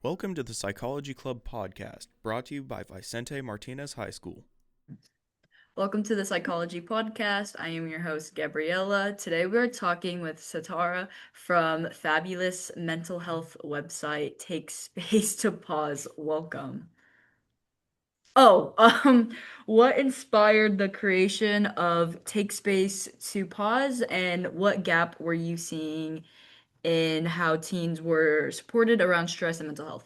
Welcome to the Psychology Club Podcast, brought to you by Vicente Martinez High School. Welcome to the Psychology Podcast. I am your host, Gabriella. Today we're talking with Setareh from fabulous mental health website Take Space to Pause. Welcome. Oh, what inspired the creation of Take Space to Pause, and what gap were you seeing in how teens were supported around stress and mental health?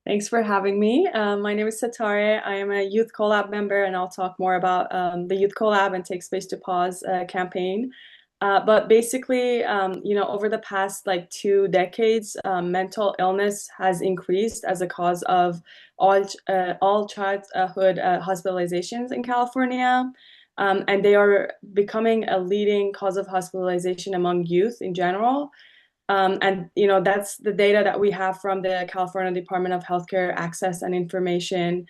Thanks for having me. My name is Setareh. I am a Youth Collab member, and I'll talk more about the Youth Collab and Take Space to Pause campaign. But basically, over the past like 2 decades, mental illness has increased as a cause of all childhood hospitalizations in California. And they are becoming a leading cause of hospitalization among youth in general. And that's the data that we have from the California Department of Healthcare Access and Information.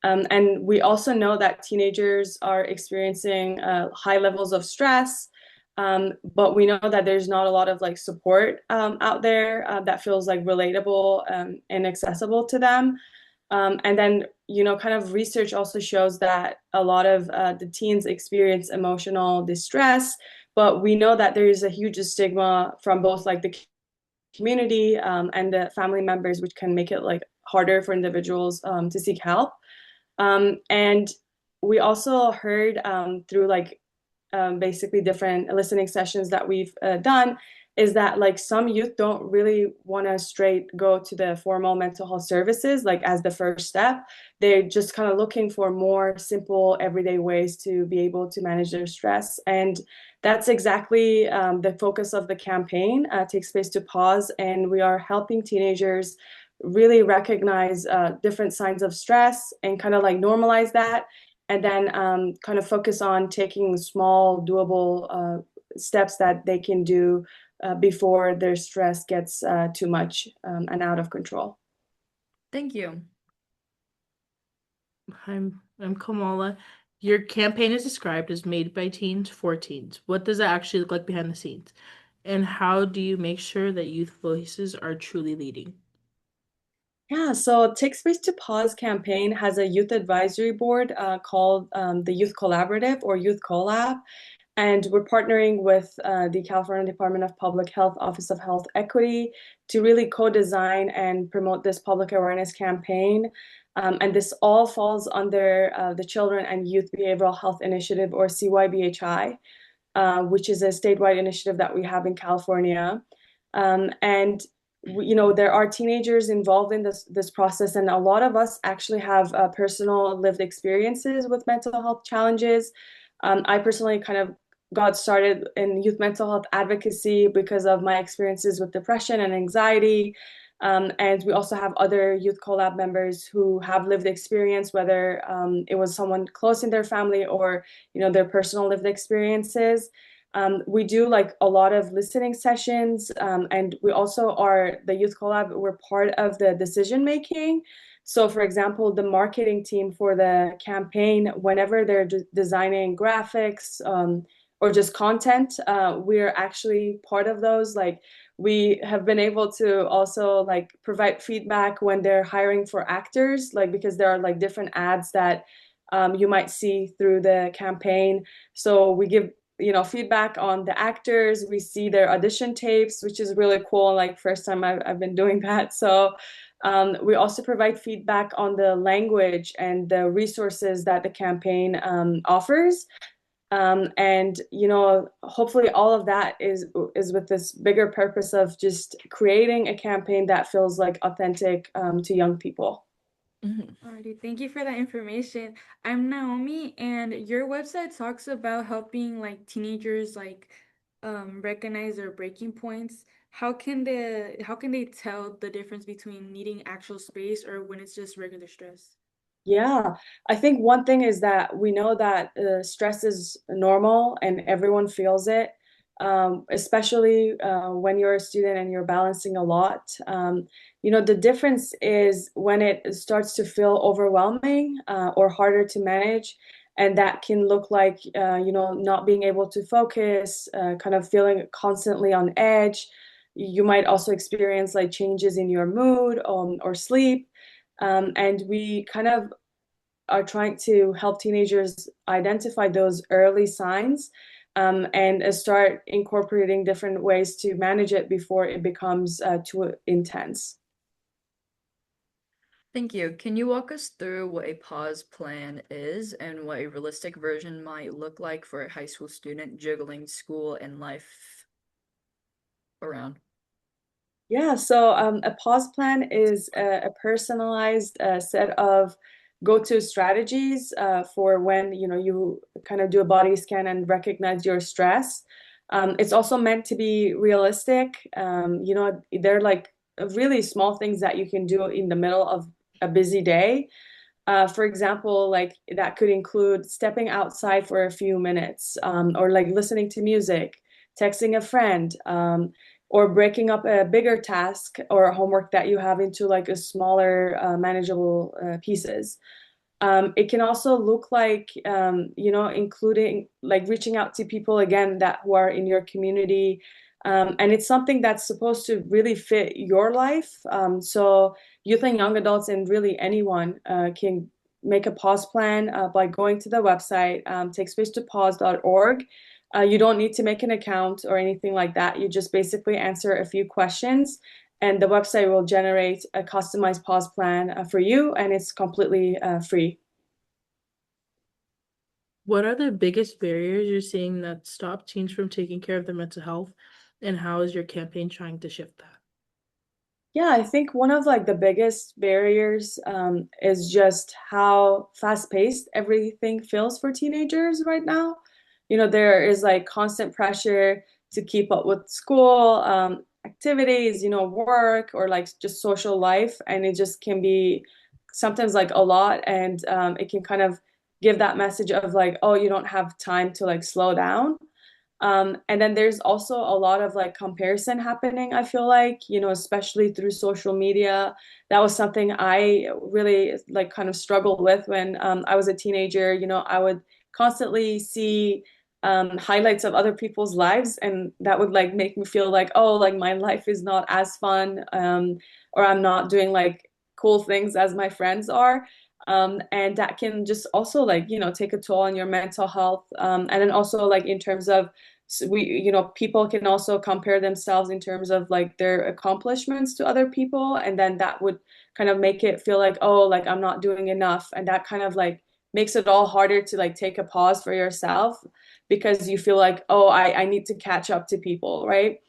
And we also know that teenagers are experiencing high levels of stress, but we know that there's not a lot of like support out there that feels like relatable and accessible to them. And then, kind of research also shows that a lot of the teens experience emotional distress, but we know that there is a huge stigma from both like the community and the family members, which can make it like harder for individuals to seek help. And we also heard through like basically different listening sessions that we've done is that like some youth don't really want to straight go to the formal mental health services like as the first step. They're just kind of looking for more simple everyday ways to be able to manage their stress. And that's exactly the focus of the campaign, Take Space to Pause. And we are helping teenagers really recognize different signs of stress and kind of like normalize that, and then kind of focus on taking small, doable steps that they can do before their stress gets too much and out of control. Thank you. I'm Kamala. Your campaign is described as made by teens for teens. What does that actually look like behind the scenes? And how do you make sure that youth voices are truly leading? Yeah, so Take Space to Pause campaign has a youth advisory board called the Youth Collaborative or Youth Collab. And we're partnering with the California Department of Public Health, Office of Health Equity to really co-design and promote this public awareness campaign. And this all falls under the Children and Youth Behavioral Health Initiative, or CYBHI, which is a statewide initiative that we have in California. And there are teenagers involved in this process, and a lot of us actually have personal lived experiences with mental health challenges. I personally kind of got started in youth mental health advocacy because of my experiences with depression and anxiety. And we also have other youth collab members who have lived experience, whether it was someone close in their family or their personal lived experiences. We do like a lot of listening sessions, and we also are the youth collab. We're part of the decision making. So, for example, the marketing team for the campaign, whenever they're designing graphics or just content, we're actually part of those. Like, we have been able to also like provide feedback when they're hiring for actors, like because there are like different ads that you might see through the campaign. So we give feedback on the actors. We see their audition tapes, which is really cool. Like first time I've been doing that. So we also provide feedback on the language and the resources that the campaign offers. And hopefully all of that is with this bigger purpose of just creating a campaign that feels like authentic to young people. Alrighty, thank you for that information. I'm Naomi, and your website talks about helping like teenagers recognize their breaking points. How can they tell the difference between needing actual space or when it's just regular stress? Yeah, I think one thing is that we know that stress is normal and everyone feels it, especially when you're a student and you're balancing a lot. The difference is when it starts to feel overwhelming or harder to manage. And that can look like, not being able to focus, kind of feeling constantly on edge. You might also experience like changes in your mood or sleep. And we kind of are trying to help teenagers identify those early signs and start incorporating different ways to manage it before it becomes too intense. Thank you. Can you walk us through what a pause plan is and what a realistic version might look like for a high school student juggling school and life around? Yeah, so a pause plan is a personalized set of go-to strategies for when you kind of do a body scan and recognize your stress. It's also meant to be realistic. They're like really small things that you can do in the middle of a busy day. For example, like that could include stepping outside for a few minutes, or like listening to music, texting a friend, or breaking up a bigger task or homework that you have into like a smaller, manageable pieces. It can also look like, including like reaching out to people again that who are in your community. And it's something that's supposed to really fit your life. So youth and young adults and really anyone can make a pause plan by going to the website, takespacetopause.org. You don't need to make an account or anything like that. You just basically answer a few questions, and the website will generate a customized pause plan for you, and it's completely free. What are the biggest barriers you're seeing that stop teens from taking care of their mental health, and how is your campaign trying to shift that? Yeah, I think one of like the biggest barriers is just how fast-paced everything feels for teenagers right now. There is like constant pressure to keep up with school, activities, work, or like just social life, and it just can be sometimes like a lot, and it can kind of give that message of like, oh, you don't have time to like slow down. And then there's also a lot of like comparison happening, I feel like, especially through social media. That was something I really like kind of struggled with when I was a teenager. I would constantly see highlights of other people's lives, and that would like make me feel like, oh, like my life is not as fun, or I'm not doing like cool things as my friends are. And that can just also like, take a toll on your mental health. And then also like in terms of people can also compare themselves in terms of like their accomplishments to other people, and then that would kind of make it feel like, oh, like I'm not doing enough, and that kind of like makes it all harder to like take a pause for yourself because you feel like, oh, I need to catch up to people, right?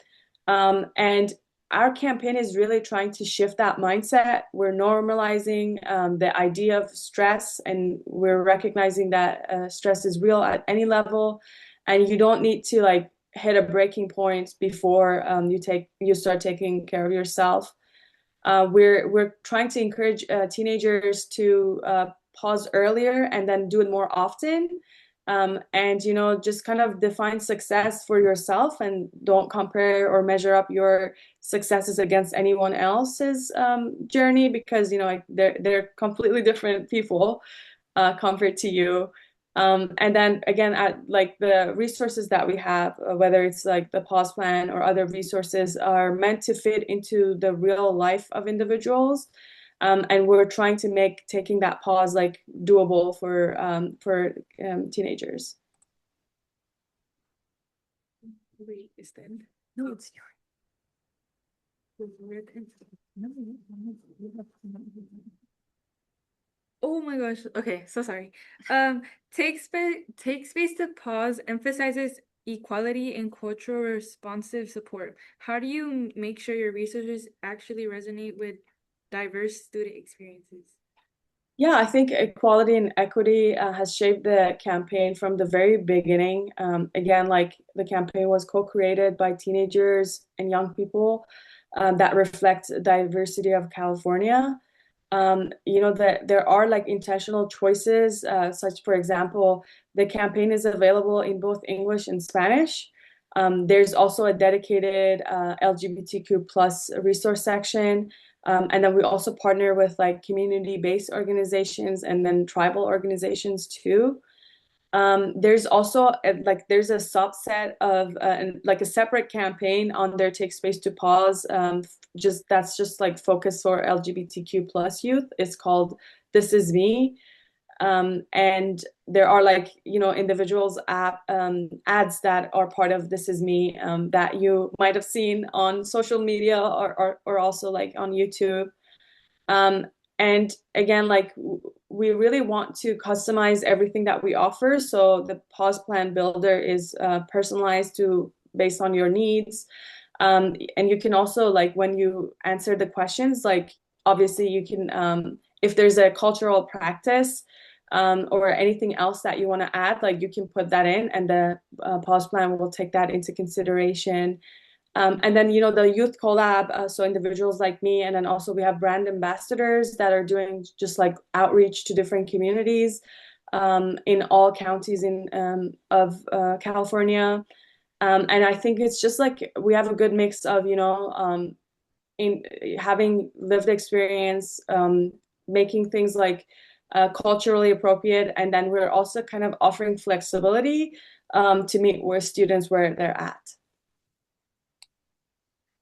And our campaign is really trying to shift that mindset. We're normalizing the idea of stress, and we're recognizing that stress is real at any level, and you don't need to like hit a breaking point before you start taking care of yourself. We're trying to encourage teenagers to pause earlier and then do it more often. And just kind of define success for yourself and don't compare or measure up your successes against anyone else's journey, because like they're completely different people compared to you. And then again, at like the resources that we have, whether it's like the pause plan or other resources, are meant to fit into the real life of individuals. And we're trying to make taking that pause like doable for teenagers. Wait, is that? No, it's yours. Oh my gosh. Okay, so sorry. Take space to pause emphasizes equality and cultural responsive support. How do you make sure your resources actually resonate with diverse student experiences? Yeah, I think equality and equity has shaped the campaign from the very beginning. Again, like the campaign was co-created by teenagers and young people that reflect the diversity of California. That there are like intentional choices, such, for example, the campaign is available in both English and Spanish. There's also a dedicated LGBTQ plus resource section. And then we also partner with like community-based organizations and then tribal organizations too. There's also there's a subset of like a separate campaign on their Take Space to Pause. That's like focused for LGBTQ plus youth. It's called This Is Me. And there are individuals ads that are part of This Is Me that you might have seen on social media or also like on YouTube. And again, we really want to customize everything that we offer. So the pause plan builder is personalized based on your needs. And you can also, when you answer the questions, obviously you can, if there's a cultural practice or anything else that you want to add, you can put that in, and the pause plan will take that into consideration. And then, the youth collab, so individuals like me, and then also we have brand ambassadors that are doing just outreach to different communities in all counties of California. And I think it's just we have a good mix of, in having lived experience, making things culturally appropriate, and then we're also kind of offering flexibility to meet students where they're at.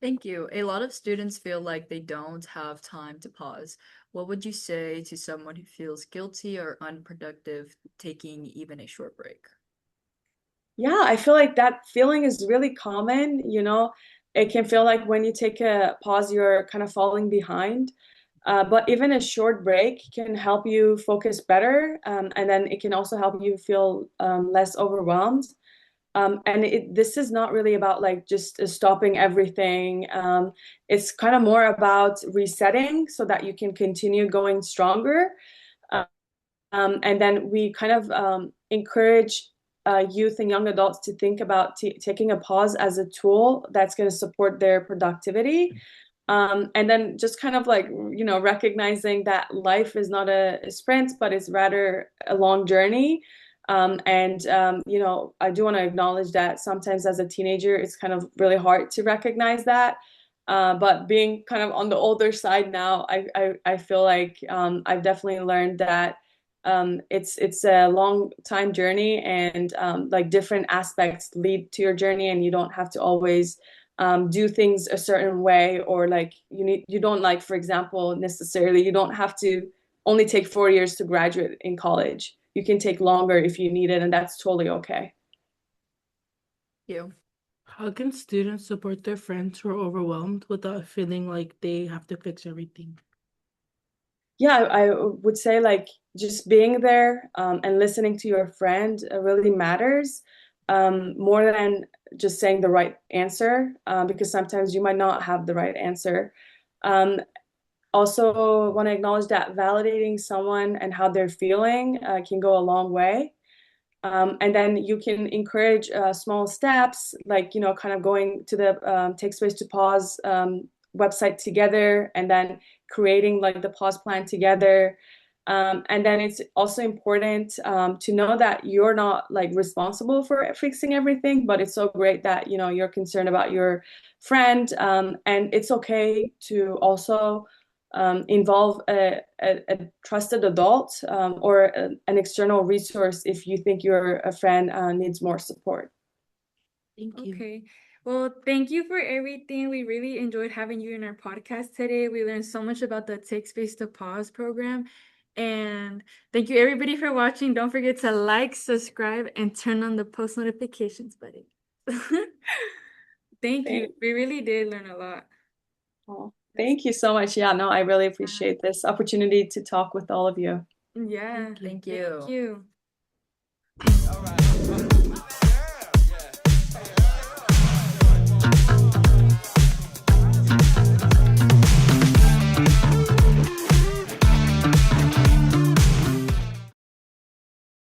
Thank you. A lot of students feel like they don't have time to pause. What would you say to someone who feels guilty or unproductive taking even a short break? Yeah, I feel like that feeling is really common. It can feel like when you take a pause, you're kind of falling behind. But even a short break can help you focus better. And then it can also help you feel less overwhelmed. And this is not really about just stopping everything. It's kind of more about resetting so that you can continue going stronger. And then we kind of encourage youth and young adults to think about taking a pause as a tool that's going to support their productivity. And then just kind of recognizing that life is not a sprint, but it's rather a long journey. I do want to acknowledge that sometimes as a teenager, it's kind of really hard to recognize that. But being kind of on the older side now, I feel like I've definitely learned that it's a long time journey, and different aspects lead to your journey, and you don't have to always do things a certain way, or you don't for example, necessarily, you don't have to only take 4 years to graduate in college. You can take longer if you need it, and that's totally okay. Thank you. How can students support their friends who are overwhelmed without feeling like they have to fix everything? Yeah, I would say just being there and listening to your friend really matters, more than just saying the right answer, because sometimes you might not have the right answer. Also want to acknowledge that validating someone and how they're feeling can go a long way. And then you can encourage small steps, kind of going to the Take Space to Pause website together, and then creating the pause plan together. And then it's also important to know that you're not responsible for fixing everything, but it's so great that you're concerned about your friend, and it's okay to also involve a trusted adult or an external resource if you think your friend needs more support. Thank you. Okay. Well, thank you for everything. We really enjoyed having you in our podcast today. We learned so much about the Take Space to Pause program. And thank you everybody for watching. Don't forget to like, subscribe, and turn on the post notifications button. Thank you. We really did learn a lot. Oh, thank you so much. Yeah, no, I really appreciate this opportunity to talk with all of you. Yeah. Thank you. Thank you. All right.